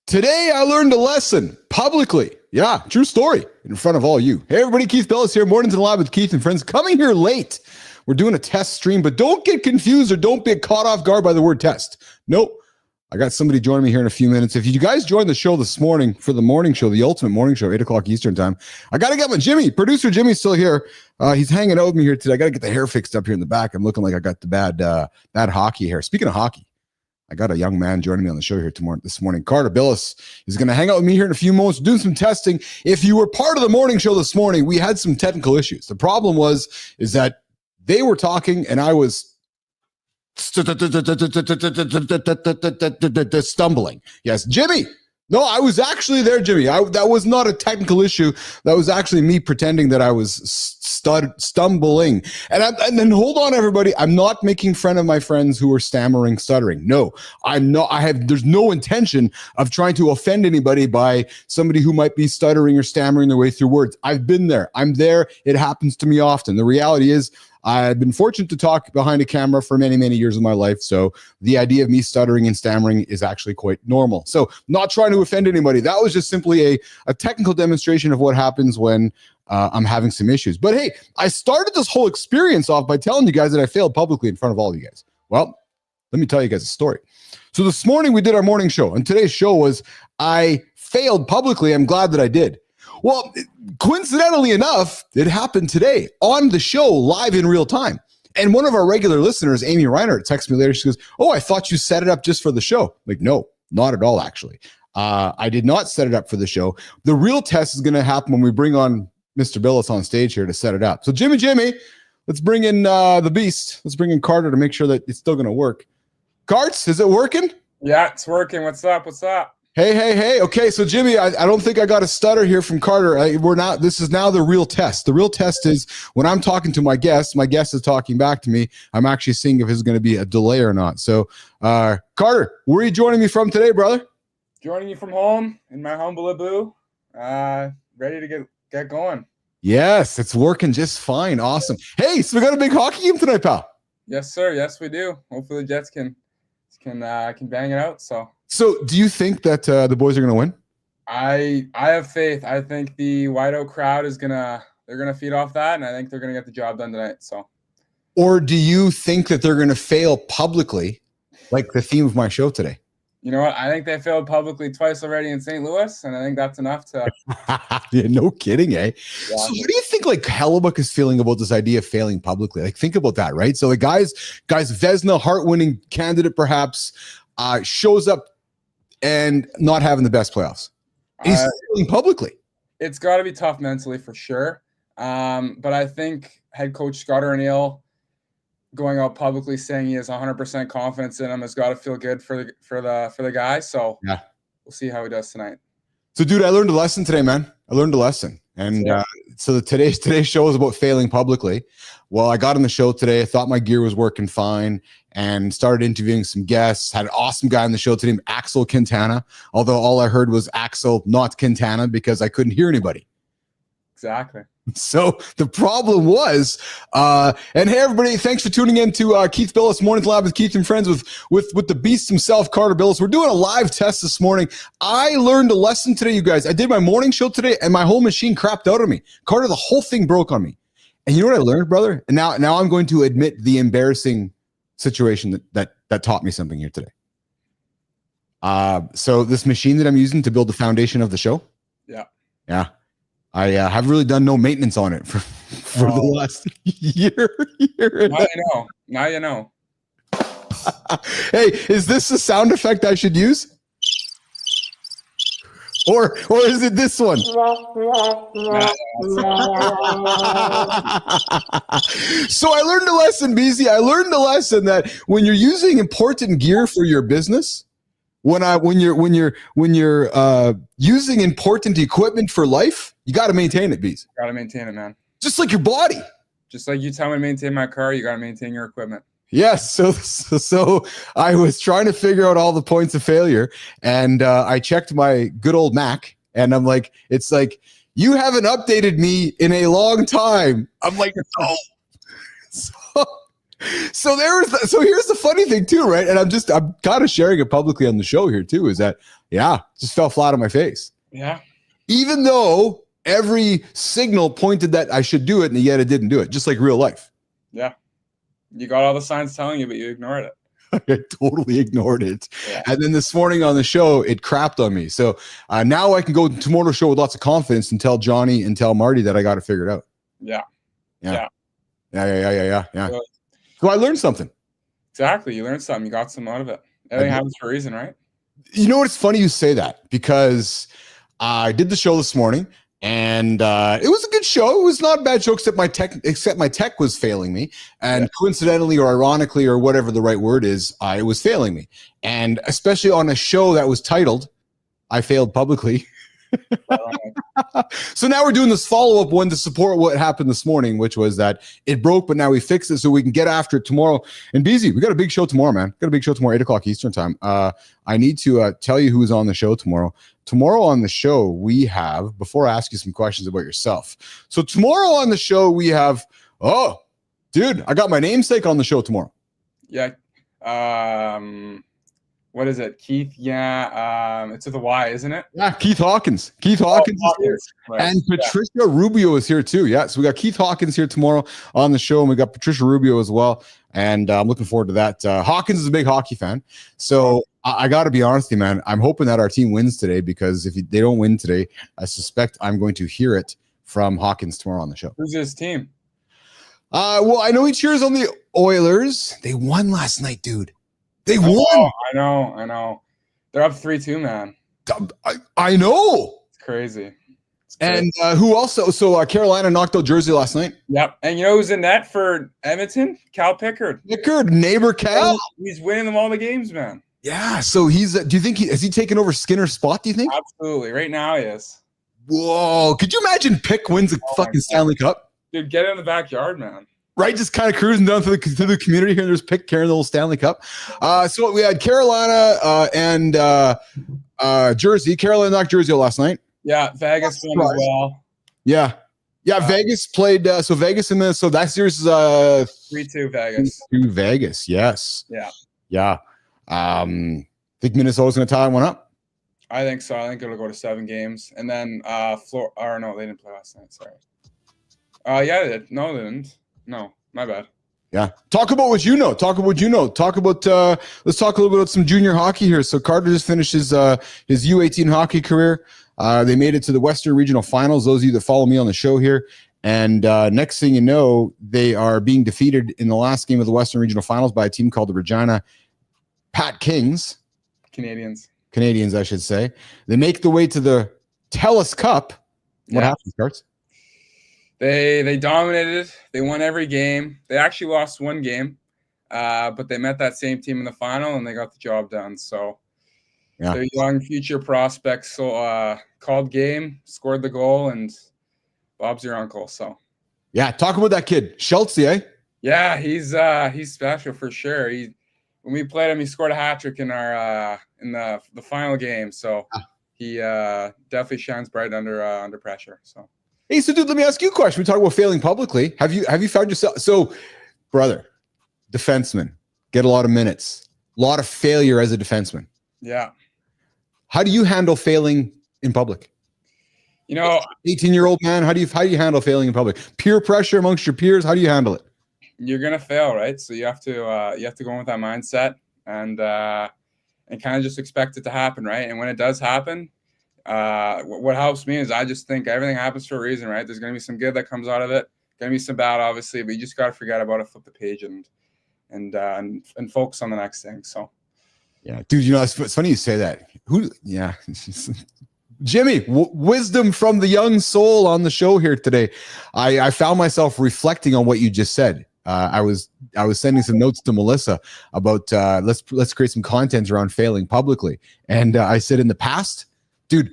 Today, I learned a lesson publicly. Yeah, true story in front of all you. Hey, everybody, Keith Bilous here. Mornings in the Lab with Keith and friends. Coming here late. We're doing a test stream, but don't get confused or don't get caught off guard by the word test. Nope. I got somebody joining me here in a few minutes. If you guys joined the show this morning for the morning show, the ultimate morning show, 8 o'clock Eastern time, I got to get my Jimmy. Producer Jimmy's still here. He's hanging out with me here today. I got to get the hair fixed up here in the back. I'm looking like I got the bad hockey hair. Speaking of hockey, I got a young man joining me on the show here this morning. Carter Bilous is going to hang out with me here in a few moments, doing some testing. If you were part of the morning show this morning, we had some technical issues. The problem is that they were talking and I was stumbling. Yes, Jimmy. No, I was actually there, Jimmy. That was not a technical issue. That was actually me pretending that I was stumbling. And then hold on, everybody. I'm not making fun of my friends who are stammering, stuttering. No, I'm not. There's no intention of trying to offend anybody by somebody who might be stuttering or stammering their way through words. I've been there. I'm there. It happens to me often. The reality is, I've been fortunate to talk behind a camera for many, many years of my life. So the idea of me stuttering and stammering is actually quite normal. So not trying to offend anybody. That was just simply a technical demonstration of what happens when I'm having some issues. But hey, I started this whole experience off by telling you guys that I failed publicly in front of all of you guys. Well, let me tell you guys a story. So this morning we did our morning show, and today's show was I failed publicly. I'm glad that I did. Well, coincidentally enough, it happened today on the show live in real time. And one of our regular listeners, Amy Reinhardt, texted me later. She goes, "Oh, I thought you set it up just for the show." I'm like, no, not at all, actually. I did not set it up for the show. The real test is going to happen when we bring on Mr. Bilous on stage here to set it up. So Jimmy, let's bring in the beast. Let's bring in Carter to make sure that it's still going to work. Carts, is it working? Yeah, it's working. What's up? Hey. Okay, so Jimmy, I don't think I got a stutter here from Carter. This is now the real test. The real test is when I'm talking to my guest is talking back to me. I'm actually seeing if there's going to be a delay or not. So, Carter, where are you joining me from today, brother? Joining you from home in my humble abode. Ready to get going. Yes, it's working just fine. Awesome. Hey, so we got a big hockey game tonight, pal. Yes, sir. Yes, we do. Hopefully the Jets can bang it out. So do you think that the boys are going to win? I have faith. I think the Whiteout crowd they're gonna feed off that, and I think they're gonna get the job done tonight. So, or do you think that they're going to fail publicly, like the theme of my show today? You know what? I think they failed publicly twice already in St. Louis, and I think that's enough to. Yeah, no kidding, eh? Yeah. So, what do you think? Like Hellebuck is feeling about this idea of failing publicly? Like, think about that, right? So, like, guys, Vezina, heart-winning candidate, perhaps, shows up and not having the best playoffs. He's failing publicly. It's got to be tough mentally for sure. But I think head coach Scott O'Neill going out publicly saying he has 100% confidence in him has got to feel good for the guy. So yeah, we'll see how he does tonight. So, dude, I learned a lesson today, man. I learned a lesson. And so today's show is about failing publicly. Well, I got on the show today. I thought my gear was working fine and started interviewing some guests. Had an awesome guy on the show today named Axel Quintana, although all I heard was Axel, not Quintana, because I couldn't hear anybody. Exactly. So the problem was, and hey, everybody, thanks for tuning in to Keith Bilous Morning Lab with Keith and friends with the beast himself, Carter Bilous. We're doing a live test this morning. I learned a lesson today, you guys. I did my morning show today, and my whole machine crapped out on me. Carter, the whole thing broke on me. And you know what I learned, brother? And now I'm going to admit the embarrassing situation that taught me something here today. So this machine that I'm using to build the foundation of the show. Yeah. I have really done no maintenance on it for the last year. Now you know. Hey, is this the sound effect I should use? Or is it this one? So I learned a lesson, BZ. I learned a lesson that when you're using important gear for your business, when you're using important equipment for life, you got to maintain it, Bees. Got to maintain it, man. Just like your body. Just like you tell me to maintain my car, you got to maintain your equipment. Yes. So I was trying to figure out all the points of failure, and I checked my good old Mac, and I'm like, it's like, you haven't updated me in a long time. I'm like, oh. So here's the funny thing too, right? And I'm kind of sharing it publicly on the show here too, is that, just fell flat on my face. Yeah. Even though every signal pointed that I should do it, and yet I didn't do it, just like real life. Yeah. You got all the signs telling you, but you ignored it. I totally ignored it. Yeah. And then this morning on the show, it crapped on me. So now I can go to tomorrow's show with lots of confidence and tell Johnny and tell Marty that I got it figured out. Yeah. Yeah. Really. So I learned something. Exactly. You learned something. You got some out of it. Everything happens for a reason, right? You know what? It's funny you say that, because I did the show this morning, and it was a good show. It was not a bad show, except my tech was failing me. And coincidentally or ironically or whatever the right word is, it was failing me. And especially on a show that was titled, I Failed Publicly. So now we're doing this follow-up one to support what happened this morning, which was that it broke, but now we fixed it so we can get after it tomorrow. And BZ, we got a big show tomorrow, man. Got a big show tomorrow, 8:00 Eastern time. I need to tell you who's on the show tomorrow. Tomorrow on the show, we have, before I ask you some questions about yourself. So tomorrow on the show, we have, I got my namesake on the show tomorrow. Yeah. What is it? Keith? Yeah. It's with a Y, isn't it? Yeah, Keith Hawkins. Keith Hawkins is here. Right. And Patricia Rubio is here too. Yeah, so we got Keith Hawkins here tomorrow on the show, and we got Patricia Rubio as well. And I'm looking forward to that. Hawkins is a big hockey fan. So I got to be honest with you, man. I'm hoping that our team wins today, because if they don't win today, I suspect I'm going to hear it from Hawkins tomorrow on the show. Who's his team? Well, I know he cheers on the Oilers. They won last night, dude. They won. I know. They're up 3-2, man. I know. It's crazy. And who also? So Carolina knocked out Jersey last night. Yep. And you know who's in net for Edmonton? Cal Pickard. Neighbor Cal. He's winning them all the games, man. Yeah. So he's. Do you think has he taken over Skinner's spot? Do you think? Absolutely. Right now he is. Whoa! Could you imagine Pick wins a fucking Stanley Cup? Dude, get in the backyard, man. Right, just kind of cruising down through the community here. There's Pick carrying the little Stanley Cup. So we had Carolina and Jersey. Carolina knocked Jersey last night. Yeah, Vegas won as well. Yeah. Vegas played. So Vegas and Minnesota. That series is 3-2 Vegas. 3-2 Vegas. Yes. Yeah. Think Minnesota's going to tie one up? I think so. I think it'll go to 7 games, and then no, they didn't play last night. Sorry. Yeah, they did. No, they didn't. No, my bad. Yeah. Talk about what you know. Talk about let's talk a little bit about some junior hockey here. So Carter just finished his U18 hockey career. They made it to the Western Regional Finals, those of you that follow me on the show here. And next thing you know, they are being defeated in the last game of the Western Regional Finals by a team called the Regina Pat Kings. Canadians, I should say. They make the way to the TELUS Cup. What happens, Carts? They dominated. They won every game. They actually lost one game, but they met that same team in the final, and they got the job done. So their young future prospects called game, scored the goal, and Bob's your uncle. So talk about that kid, Schultz, eh? Yeah, he's special for sure. When we played him, he scored a hat trick in our in the final game. So he definitely shines bright under pressure. So. Hey, so dude, let me ask you a question. We talk about failing publicly. Have you found yourself? So, brother, defenseman, get a lot of minutes, a lot of failure as a defenseman. Yeah. How do you handle failing in public? 18-year-old man, how do you handle failing in public? Peer pressure amongst your peers, how do you handle it? You're gonna fail, right? So you have to go in with that mindset and kind of just expect it to happen, right? And when it does happen, what helps me is I just think everything happens for a reason, right? There's going to be some good that comes out of it. Going to be some bad, obviously, but you just got to forget about it, flip the page, and focus on the next thing. So, yeah, dude, it's funny you say that. Jimmy, wisdom from the young soul on the show here today. I found myself reflecting on what you just said. I was sending some notes to Melissa about let's create some content around failing publicly, and I said in the past, dude,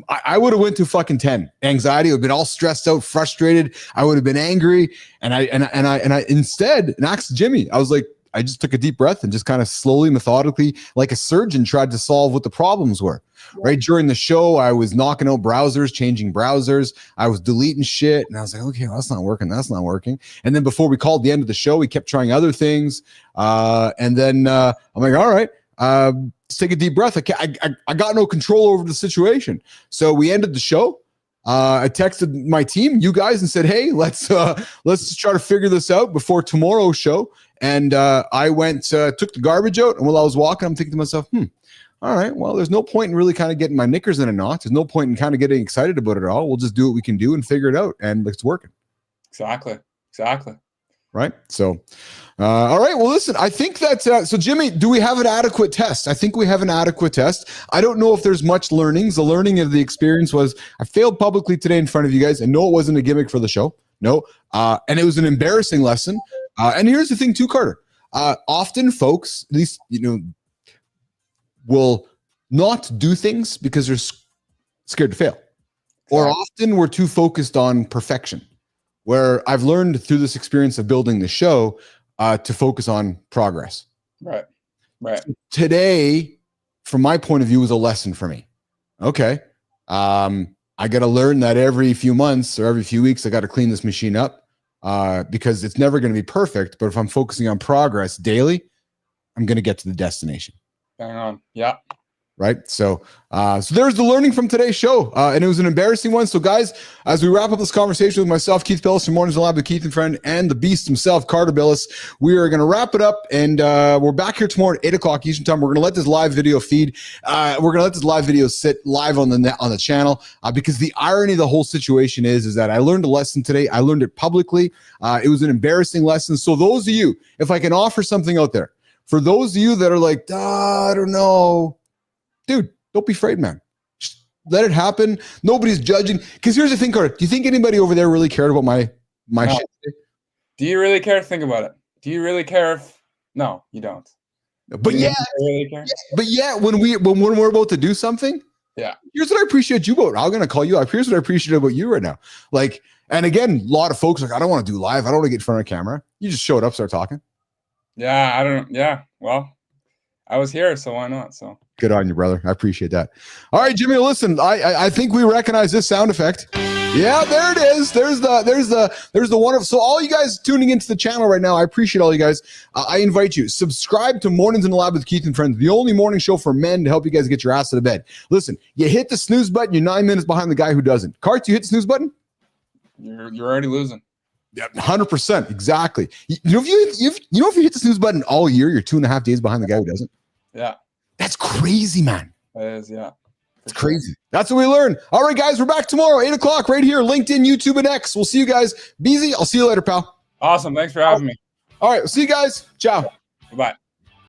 I would have went to fucking 10. Anxiety would have been all stressed out, frustrated. I would have been angry, and I instead asked Jimmy. I was like, just took a deep breath and just kind of slowly, methodically, like a surgeon, tried to solve what the problems were. Right during the show, I was knocking out browsers, changing browsers. I was deleting shit, and I was like, okay, well, that's not working. That's not working. And then before we called the end of the show, we kept trying other things. And then I'm like, all right, let's take a deep breath. I got no control over the situation. So we ended the show. I texted my team, you guys, and said, hey, let's try to figure this out before tomorrow's show. And I went, took the garbage out. And while I was walking, I'm thinking to myself, all right, well, there's no point in really kind of getting my knickers in a knot. There's no point in kind of getting excited about it all. We'll just do what we can do and figure it out. And it's working. Exactly. Right. So, all right. Well, listen, I think that, so Jimmy, do we have an adequate test? I think we have an adequate test. I don't know if there's much learnings. The learning of the experience was I failed publicly today in front of you guys. And no, it wasn't a gimmick for the show. No. And it was an embarrassing lesson. And here's the thing too, Carter. Often folks, at least, will not do things because they're scared to fail. Or often we're too focused on perfection, where I've learned through this experience of building the show to focus on progress. Right. So today, from my point of view, was a lesson for me. Okay. I got to learn that every few months or every few weeks, I got to clean this machine up because it's never going to be perfect. But if I'm focusing on progress daily, I'm going to get to the destination. Bang on. Yeah. Right. So there's the learning from today's show. And it was an embarrassing one. So guys, as we wrap up this conversation with myself, Keith Bilous from Mornings in the Lab with Keith and Friend, and the beast himself, Carter Bilous, we are going to wrap it up. And we're back here tomorrow at 8:00 Eastern time. We're going to let this live video feed. We're going to let this live video sit live on the channel because the irony of the whole situation is that I learned a lesson today. I learned it publicly. It was an embarrassing lesson. So those of you, if I can offer something out there, for those of you that are like, I don't know, dude, don't be afraid, man. Just let it happen. Nobody's judging. Because here's the thing, Carter. Do you think anybody over there really cared about my no. shit? Do you really care? Think about it. Do you really care if... No, you don't. But yeah, really care? but yeah, when we're about to do something, yeah. Here's what I appreciate you about. I'm going to call you up. Here's what I appreciate about you right now. Like, and again, a lot of folks are like, I don't want to do live. I don't want to get in front of a camera. You just showed up, start talking. Yeah, I don't. Yeah, well, I was here, so why not? So good on you, brother. I appreciate that. All right, Jimmy. Listen, I think we recognize this sound effect. Yeah, there it is. There's the one of. So all you guys tuning into the channel right now, I appreciate all you guys. I invite you subscribe to Mornings in the Lab with Keith and Friends, the only morning show for men to help you guys get your ass out of bed. Listen, you hit the snooze button, you're 9 minutes behind the guy who doesn't. Cart, you hit the snooze button. You're already losing. Yeah, 100%. Exactly. You know, if you hit the snooze button all year, you're 2.5 days behind the guy who doesn't. Yeah. That's crazy, man. That is, yeah. It's crazy. That's what we learn. All right, guys, we're back tomorrow, 8:00 right here, LinkedIn, YouTube, and X. We'll see you guys. Beezy, I'll see you later, pal. Awesome. Thanks for having me. All right, we'll see you guys. Ciao. Bye-bye.